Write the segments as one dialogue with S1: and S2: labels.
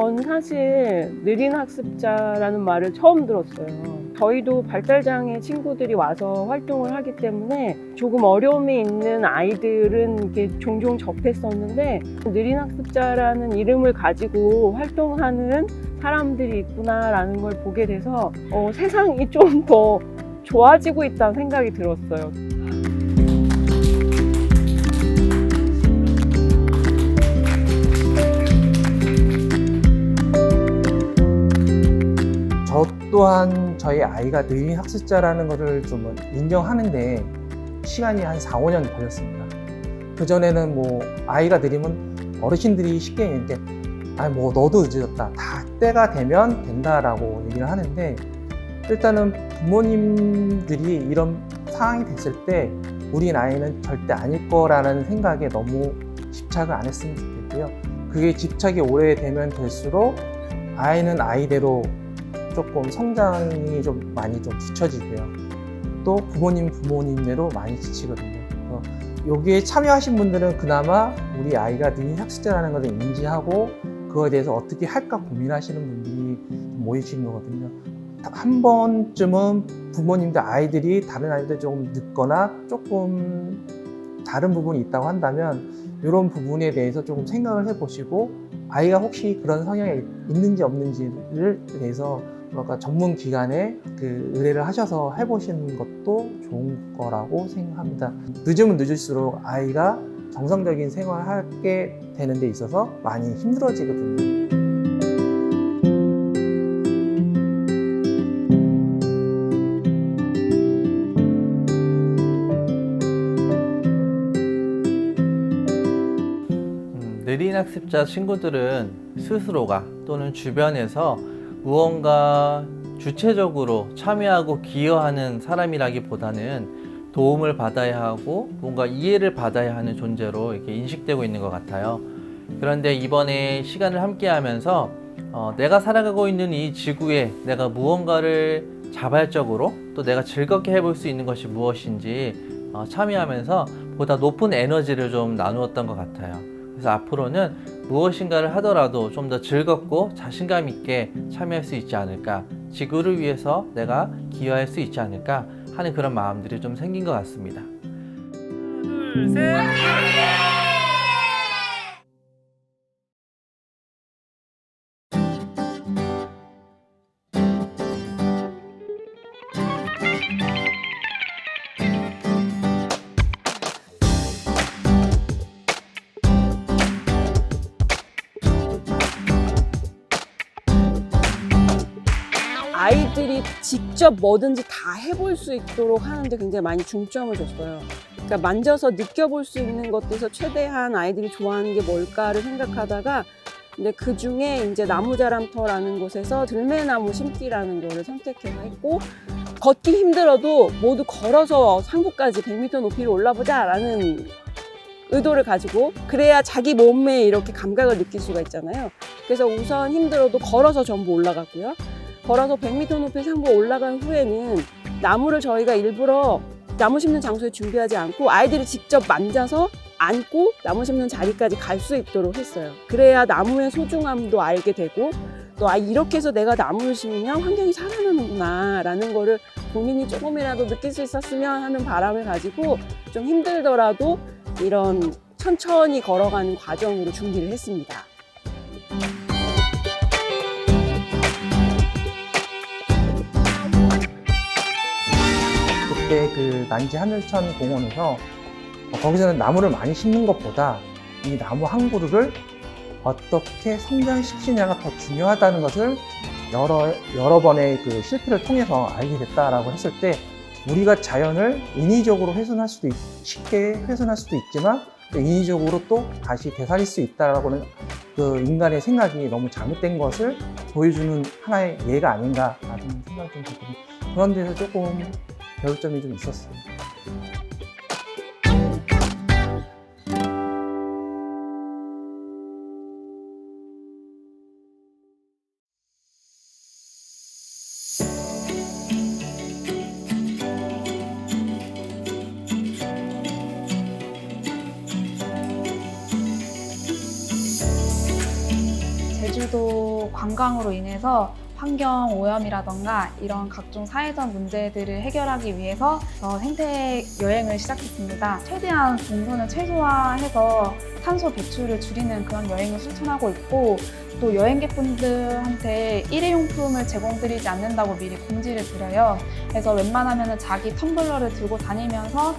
S1: 전 사실 느린 학습자라는 말을 처음 들었어요. 저희도 발달장애 친구들이 와서 활동을 하기 때문에 조금 어려움이 있는 아이들은 이렇게 종종 접했었는데, 느린 학습자라는 이름을 가지고 활동하는 사람들이 있구나라는 걸 보게 돼서 세상이 좀 더 좋아지고 있다는 생각이 들었어요.
S2: 저 또한 저희 아이가 느린 학습자라는 것을 좀 인정하는데 시간이 한 4, 5년 걸렸습니다. 그전에는 뭐 아이가 느리면 어르신들이 쉽게 이렇게 뭐 너도 늦었다, 다 때가 되면 된다라고 얘기를 하는데, 일단은 부모님들이 이런 상황이 됐을 때 우리 아이는 절대 아닐 거라는 생각에 너무 집착을 안 했으면 좋겠고요. 그게 집착이 오래되면 될수록 아이는 아이대로 조금 성장이 좀 많이 좀 뒤처지고요. 또 부모님대로 많이 지치거든요. 여기에 참여하신 분들은 그나마 우리 아이가 느린 학습자라는 것을 인지하고 그거에 대해서 어떻게 할까 고민하시는 분들이 모이신 거거든요. 한 번쯤은 부모님들 아이들이 다른 아이들 조금 늦거나 조금 다른 부분이 있다고 한다면 이런 부분에 대해서 조금 생각을 해보시고, 아이가 혹시 그런 성향이 있는지 없는지를 대해서 전문 기관에 의뢰를 하셔서 해보시는 것도 좋은 거라고 생각합니다. 늦으면 늦을수록 아이가 정상적인 생활을 하게 되는 데 있어서 많이 힘들어지거든요.
S3: 느린 학습자 친구들은 스스로가 또는 주변에서 무언가 주체적으로 참여하고 기여하는 사람이라기보다는 도움을 받아야 하고 뭔가 이해를 받아야 하는 존재로 이렇게 인식되고 있는 것 같아요. 그런데 이번에 시간을 함께 하면서 내가 살아가고 있는 이 지구에 내가 무언가를 자발적으로 또 내가 즐겁게 해볼 수 있는 것이 무엇인지 참여하면서 보다 높은 에너지를 좀 나누었던 것 같아요. 그래서 앞으로는 무엇인가를 하더라도 좀 더 즐겁고 자신감 있게 참여할 수 있지 않을까, 지구를 위해서 내가 기여할 수 있지 않을까 하는 그런 마음들이 좀 생긴 것 같습니다. 둘, 셋!
S1: 아이들이 직접 뭐든지 다 해볼 수 있도록 하는데 굉장히 많이 중점을 줬어요. 그러니까 만져서 느껴볼 수 있는 것들에서 최대한 아이들이 좋아하는 게 뭘까를 생각하다가, 근데 그 중에 이제 나무자람터라는 곳에서 들매나무 심기라는 거를 선택해서 했고, 걷기 힘들어도 모두 걸어서 상부까지 100m 높이로 올라보자라는 의도를 가지고, 그래야 자기 몸에 이렇게 감각을 느낄 수가 있잖아요. 그래서 우선 힘들어도 걸어서 전부 올라갔고요. 걸어서 100m 높이 상부 올라간 후에는 나무를 저희가 일부러 나무 심는 장소에 준비하지 않고 아이들이 직접 만져서 안고 나무 심는 자리까지 갈 수 있도록 했어요. 그래야 나무의 소중함도 알게 되고, 또 이렇게 해서 내가 나무를 심으면 환경이 살아나는구나 라는 거를 본인이 조금이라도 느낄 수 있었으면 하는 바람을 가지고 좀 힘들더라도 이런 천천히 걸어가는 과정으로 준비를 했습니다.
S2: 그때 그 난지 하늘천 공원에서 거기서는 나무를 많이 심는 것보다 이 나무 한 그루를 어떻게 성장시키냐가 더 중요하다는 것을 여러 번의 그 실패를 통해서 알게 됐다라고 했을 때, 우리가 자연을 인위적으로 쉽게 훼손할 수도 있지만 인위적으로 또 다시 되살릴 수 있다라고는 그 인간의 생각이 너무 잘못된 것을 보여주는 하나의 예가 아닌가라는 생각이 좀 들거든요. 그런 데서 조금 배울 점이 좀 있었어요.
S1: 제주도
S4: 관광으로 인해서 환경 오염이라던가 이런 각종 사회적 문제들을 해결하기 위해서 생태 여행을 시작했습니다. 최대한 동선을 최소화해서 탄소 배출을 줄이는 그런 여행을 실천하고 있고, 또 여행객분들한테 일회용품을 제공드리지 않는다고 미리 공지를 드려요. 그래서 웬만하면 자기 텀블러를 들고 다니면서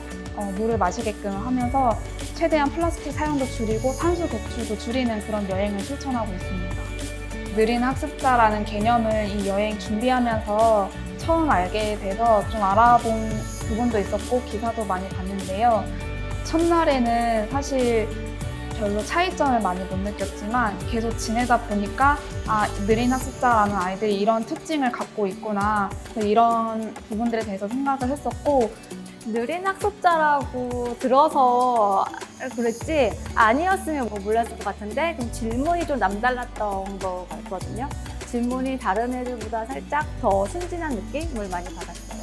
S4: 물을 마시게끔 하면서 최대한 플라스틱 사용도 줄이고 탄소 배출도 줄이는 그런 여행을 실천하고 있습니다. 느린 학습자라는 개념을 이 여행 준비하면서 처음 알게 돼서 좀 알아본 부분도 있었고 기사도 많이 봤는데요. 첫날에는 사실 별로 차이점을 많이 못 느꼈지만 계속 지내다 보니까 느린 학습자라는 아이들이 이런 특징을 갖고 있구나, 이런 부분들에 대해서 생각을 했었고,
S5: 느린 학습자라고 들어서 그랬지 아니었으면 몰랐을 것 같은데, 그럼 질문이 좀 남달랐던 것 같거든요. 질문이 다른 애들보다 살짝 더 순진한 느낌을 많이 받았어요.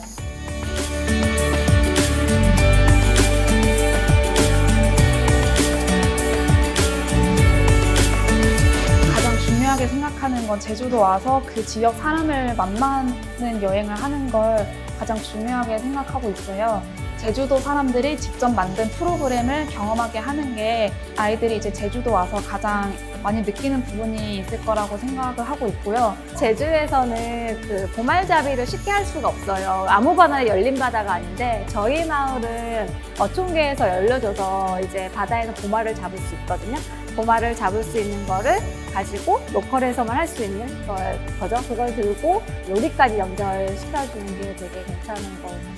S4: 가장 중요하게 생각하는 건 제주도 와서 그 지역 사람을 만나는 여행을 하는 걸 가장 중요하게 생각하고 있어요. 제주도 사람들이 직접 만든 프로그램을 경험하게 하는 게 아이들이 이제 제주도 와서 가장 많이 느끼는 부분이 있을 거라고 생각을 하고 있고요.
S5: 제주에서는 그 보말잡이를 쉽게 할 수가 없어요. 아무 바다나 열린 바다가 아닌데, 저희 마을은 어촌계에서 열려줘서 이제 바다에서 보말을 잡을 수 있거든요. 보말을 잡을 수 있는 거를 가지고 로컬에서만 할 수 있는 거죠. 그걸 들고 요리까지 연결시켜주는 게 되게 괜찮은 거 같아요.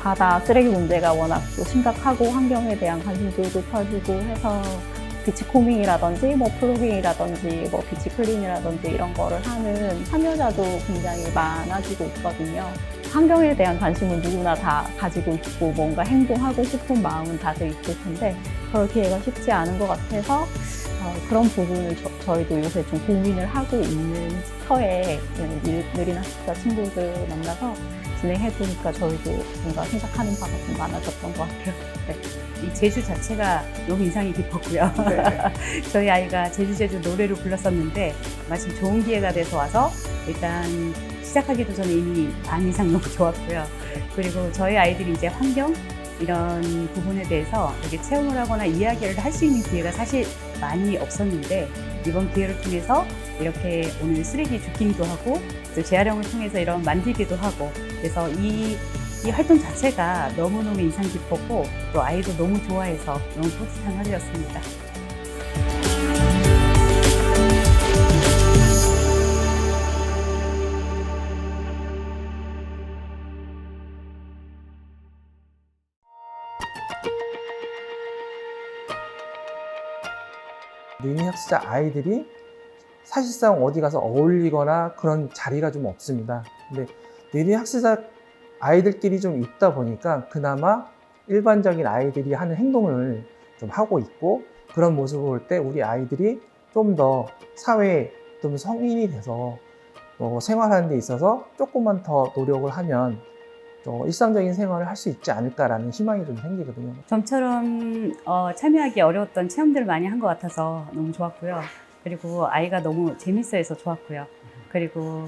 S6: 바다 쓰레기 문제가 워낙 또 심각하고 환경에 대한 관심도 높아지고 해서 비치코밍이라든지 플로깅이라든지 비치 클린이라든지 이런 거를 하는 참여자도 굉장히 많아지고 있거든요. 환경에 대한 관심은 누구나 다 가지고 있고 뭔가 행동하고 싶은 마음은 다들 있을 텐데 그럴 기회가 쉽지 않은 것 같아서 그런 부분을 저희도 요새 좀 고민을 하고 있는 터에 느린 학습자 친구들 만나서 진행해보니까 저희도 뭔가 생각하는 바가 좀 많아졌던 것 같아요. 네.
S7: 이 제주 자체가 너무 인상이 깊었고요.
S2: 네.
S7: 저희 아이가 제주 노래를 불렀었는데 마침 좋은 기회가 돼서 와서 일단 시작하기도 전에 이미 반 이상 너무 좋았고요. 그리고 저희 아이들이 이제 환경 이런 부분에 대해서 이렇게 체험을 하거나 이야기를 할 수 있는 기회가 사실 많이 없었는데 이번 기회를 통해서 이렇게 오늘 쓰레기 줍기도 하고 또 재활용을 통해서 이런 만들기도 하고 그래서 이 활동 자체가 너무너무 인상 깊었고 또 아이도 너무 좋아해서 너무 뿌듯한 하루였습니다.
S2: 느린 학습자 아이들이 사실상 어디 가서 어울리거나 그런 자리가 좀 없습니다. 근데 느린 학습자 아이들끼리 좀 있다 보니까 그나마 일반적인 아이들이 하는 행동을 좀 하고 있고 그런 모습을 볼 때 우리 아이들이 좀 더 사회에 좀 성인이 돼서 생활하는 데 있어서 조금만 더 노력을 하면 일상적인 생활을 할 수 있지 않을까라는 희망이 좀 생기거든요.
S7: 좀처럼 참여하기 어려웠던 체험들을 많이 한 것 같아서 너무 좋았고요. 그리고 아이가 너무 재밌어해서 좋았고요. 그리고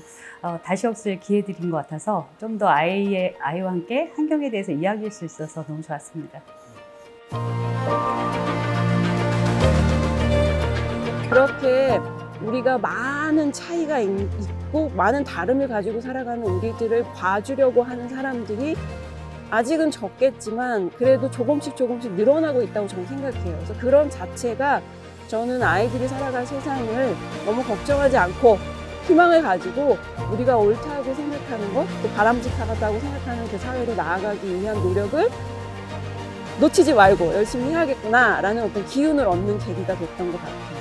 S7: 다시 없을 기회들인 것 같아서 좀 더 아이와 함께 환경에 대해서 이야기할 수 있어서 너무 좋았습니다.
S1: 그렇게 우리가 많은 차이가 있고 많은 다름을 가지고 살아가는 우리들을 봐주려고 하는 사람들이 아직은 적겠지만 그래도 조금씩 늘어나고 있다고 저는 생각해요. 그래서 그런 자체가 저는 아이들이 살아갈 세상을 너무 걱정하지 않고 희망을 가지고 우리가 옳다고 생각하는 것, 또 바람직하다고 생각하는 그 사회로 나아가기 위한 노력을 놓치지 말고 열심히 해야겠구나라는 어떤 기운을 얻는 계기가 됐던 것 같아요.